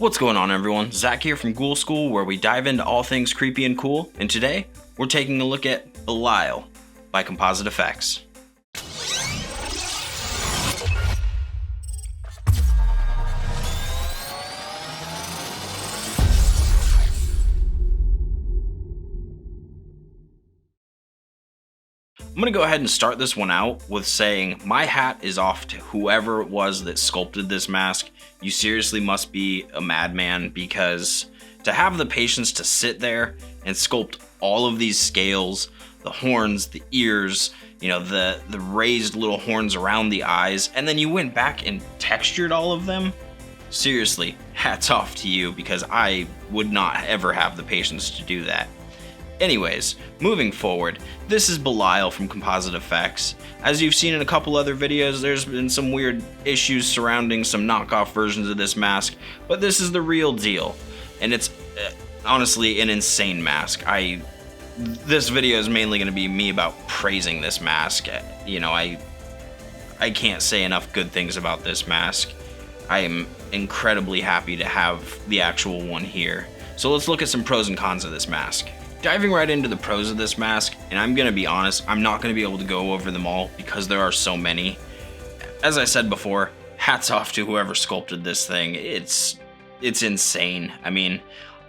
What's going on, everyone? Zach here from Ghoul School, where we dive into all things creepy and cool, and today we're taking a look at Belial by Composite Effects. I'm going to go ahead and start this one out with saying my hat is off to whoever it was that sculpted this mask. You seriously must be a madman, because to have the patience to sit there and sculpt all of these scales, the horns, the ears, the raised little horns around the eyes, and then you went back and textured all of them. Seriously, hats off to you, because I would not ever have the patience to do that. Anyways, moving forward, this is Belial from Composite Effects. As you've seen in a couple other videos, there's been some weird issues surrounding some knockoff versions of this mask, but this is the real deal, and it's honestly an insane mask. This video is mainly going to be me about praising this mask. I can't say enough good things about this mask. I am incredibly happy to have the actual one here. So let's look at some pros and cons of this mask. Diving right into the pros of this mask, and I'm going to be honest, I'm not going to be able to go over them all because there are so many. As I said before, hats off to whoever sculpted this thing. It's insane. I mean,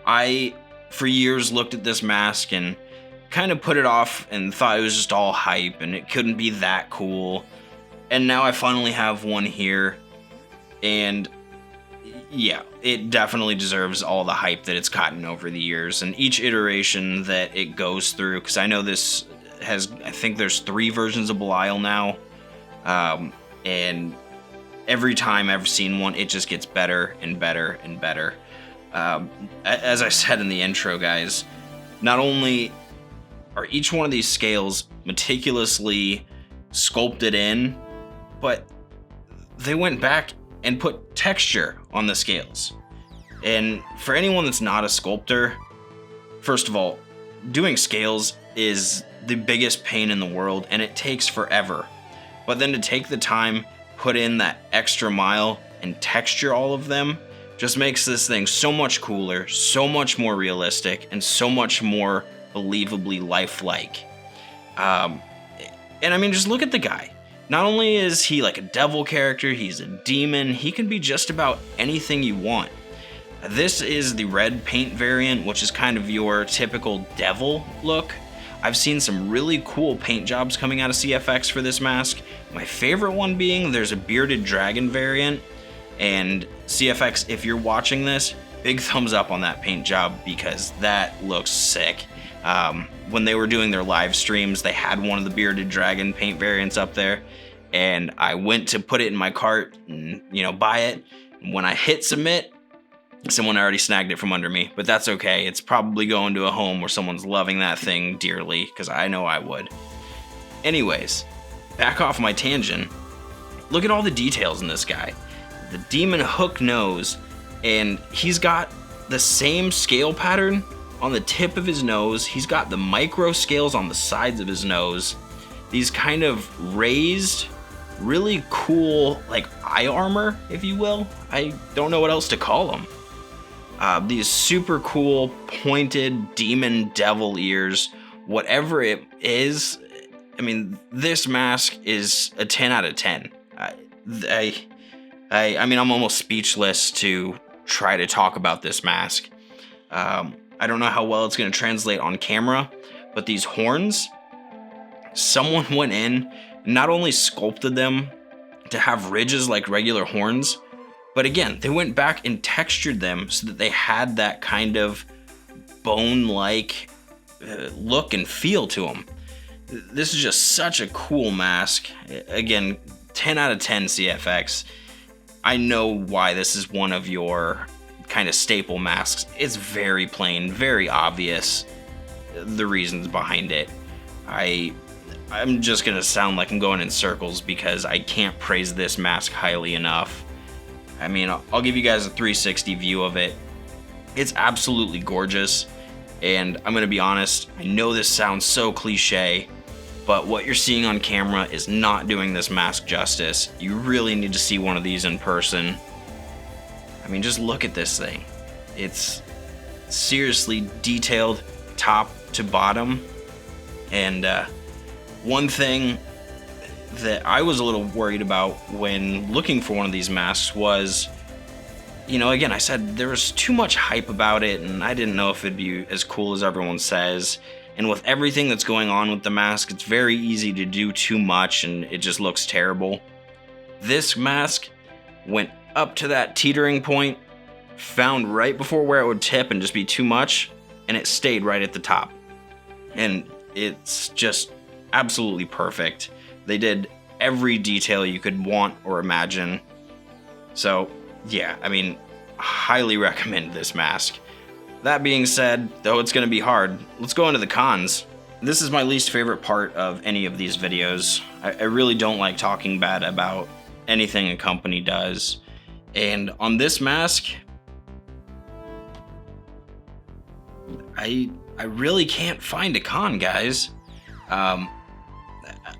I for years looked at this mask and kind of put it off and thought it was just all hype and it couldn't be that cool. And now I finally have one here, and yeah, it definitely deserves all the hype that it's gotten over the years, and each iteration that it goes through, because I know this has, I think there's 3 versions of Belial now, and every time I've seen one, it just gets better and better and better. As I said in the intro, guys, not only are each one of these scales meticulously sculpted in, but they went back and put texture on the scales. And for anyone that's not a sculptor, first of all, doing scales is the biggest pain in the world, and it takes forever. But then to take the time, put in that extra mile, and texture all of them just makes this thing so much cooler, so much more realistic, and so much more believably lifelike. And I mean, just look at the guy. Not only is he like a devil character, he's a demon. He can be just about anything you want. This is the red paint variant, which is kind of your typical devil look. I've seen some really cool paint jobs coming out of CFX for this mask. My favorite one being there's a bearded dragon variant. And CFX, if you're watching this, big thumbs up on that paint job, because that looks sick. When they were doing their live streams, they had one of the bearded dragon paint variants up there, and I went to put it in my cart and, buy it. And when I hit submit, someone already snagged it from under me, but that's okay. It's probably going to a home where someone's loving that thing dearly, because I know I would. Anyways, back off my tangent. Look at all the details in this guy. The demon hook nose, and he's got the same scale pattern on the tip of his nose. He's got the micro scales on the sides of his nose. These kind of raised, really cool, like eye armor, if you will. I don't know what else to call them. These super cool pointed demon devil ears. Whatever it is, I mean, this mask is a 10 out of 10. I mean, I'm almost speechless to try to talk about this mask. I don't know how well it's going to translate on camera, but these horns, someone went in and not only sculpted them to have ridges like regular horns, but again, they went back and textured them so that they had that kind of bone-like look and feel to them. This is just such a cool mask. Again, 10 out of 10 CFX. I know why this is one of your kind of staple masks. It's very plain, very obvious, the reasons behind it. I'm just gonna sound like I'm going in circles because I can't praise this mask highly enough. I mean, I'll give you guys a 360 view of it. It's absolutely gorgeous, and I'm gonna be honest, I know this sounds so cliche, but what you're seeing on camera is not doing this mask justice. You really need to see one of these in person. I mean, just look at this thing. It's seriously detailed top to bottom. And one thing that I was a little worried about when looking for one of these masks was, you know, again, I said there was too much hype about it, and I didn't know if it'd be as cool as everyone says. And with everything that's going on with the mask, it's very easy to do too much and it just looks terrible. This mask went up to that teetering point, found right before where it would tip and just be too much, and it stayed right at the top. And it's just absolutely perfect. They did every detail you could want or imagine. So yeah, I mean, highly recommend this mask. That being said, though it's going to be hard, let's go into the cons. This is my least favorite part of any of these videos. I really don't like talking bad about anything a company does. And on this mask, I really can't find a con, guys. I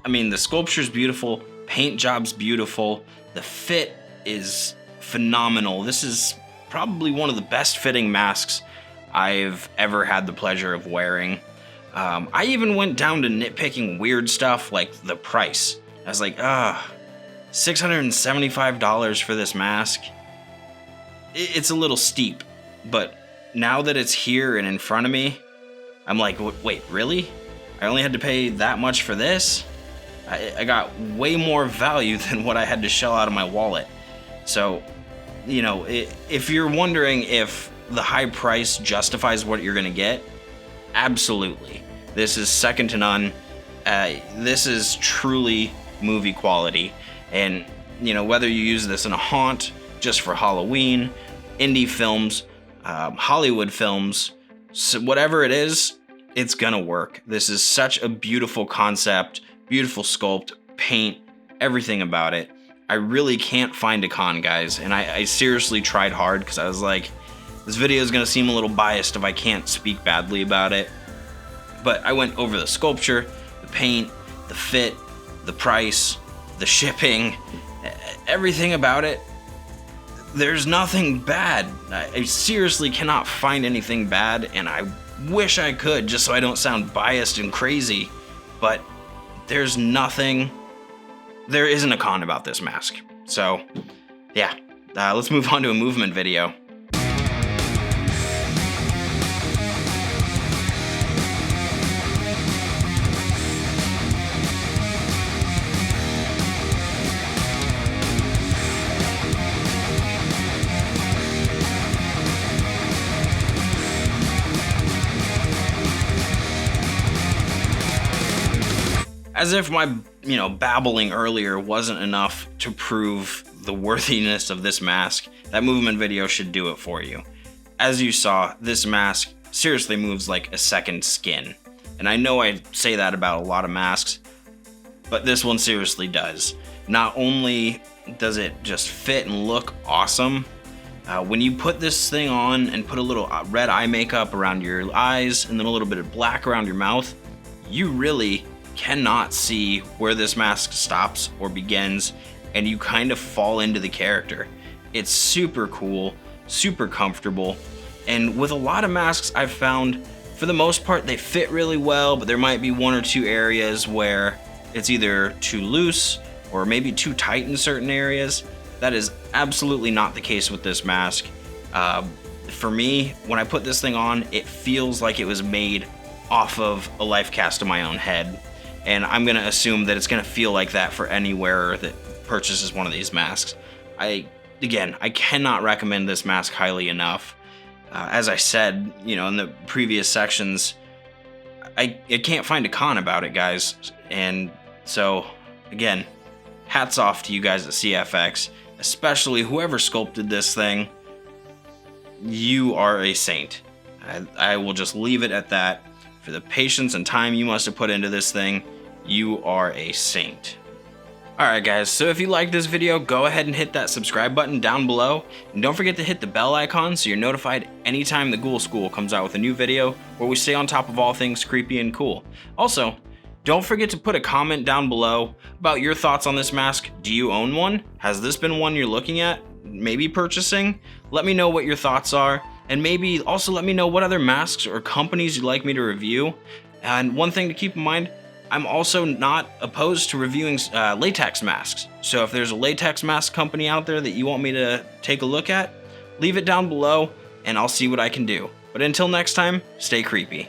mean, the sculpture's beautiful, paint job's beautiful, the fit is phenomenal. This is probably one of the best fitting masks I've ever had the pleasure of wearing. I even went down to nitpicking weird stuff like the price. I was like, $675 for this mask. It's a little steep, but now that it's here and in front of me, I'm like, wait, really? I only had to pay that much for this? I got way more value than what I had to shell out of my wallet. So, you know, if you're wondering if the high price justifies what you're gonna get, absolutely. This is second to none. This is truly movie quality. And, you know, whether you use this in a haunt, just for Halloween, indie films, Hollywood films, so whatever it is, it's gonna work. This is such a beautiful concept, beautiful sculpt, paint, everything about it. I really can't find a con, guys, and I seriously tried hard because I was like, this video is gonna seem a little biased if I can't speak badly about it. But I went over the sculpture, the paint, the fit, the price, the shipping, everything about it. There's nothing bad. I seriously cannot find anything bad, and I wish I could just so I don't sound biased and crazy, but there's nothing, there isn't a con about this mask. So yeah, let's move on to a movement video. As if my, babbling earlier wasn't enough to prove the worthiness of this mask, that movement video should do it for you. As you saw, this mask seriously moves like a second skin. And I know I say that about a lot of masks, but this one seriously does. Not only does it just fit and look awesome, when you put this thing on and put a little red eye makeup around your eyes and then a little bit of black around your mouth, you really cannot see where this mask stops or begins, and you kind of fall into the character. It's super cool, super comfortable, and with a lot of masks I've found, for the most part, they fit really well, but there might be one or two areas where it's either too loose or maybe too tight in certain areas. That is absolutely not the case with this mask. For me, when I put this thing on, it feels like it was made off of a life cast of my own head. And I'm gonna assume that it's gonna feel like that for any wearer that purchases one of these masks. I cannot recommend this mask highly enough. As I said, in the previous sections, I can't find a con about it, guys. And so, again, hats off to you guys at CFX, especially whoever sculpted this thing. You are a saint. I will just leave it at that. For the patience and time you must have put into this thing, you are a saint. Alright guys, so if you like this video, go ahead and hit that subscribe button down below, and don't forget to hit the bell icon so you're notified anytime the Ghoul School comes out with a new video where we stay on top of all things creepy and cool. Also, Don't forget to put a comment down below about your thoughts on this mask. Do you own one? Has this been one you're looking at, maybe purchasing? Let me know what your thoughts are, and maybe also let me know what other masks or companies you'd like me to review. And one thing to keep in mind, I'm also not opposed to reviewing latex masks. So if there's a latex mask company out there that you want me to take a look at, leave it down below and I'll see what I can do. But until next time, stay creepy.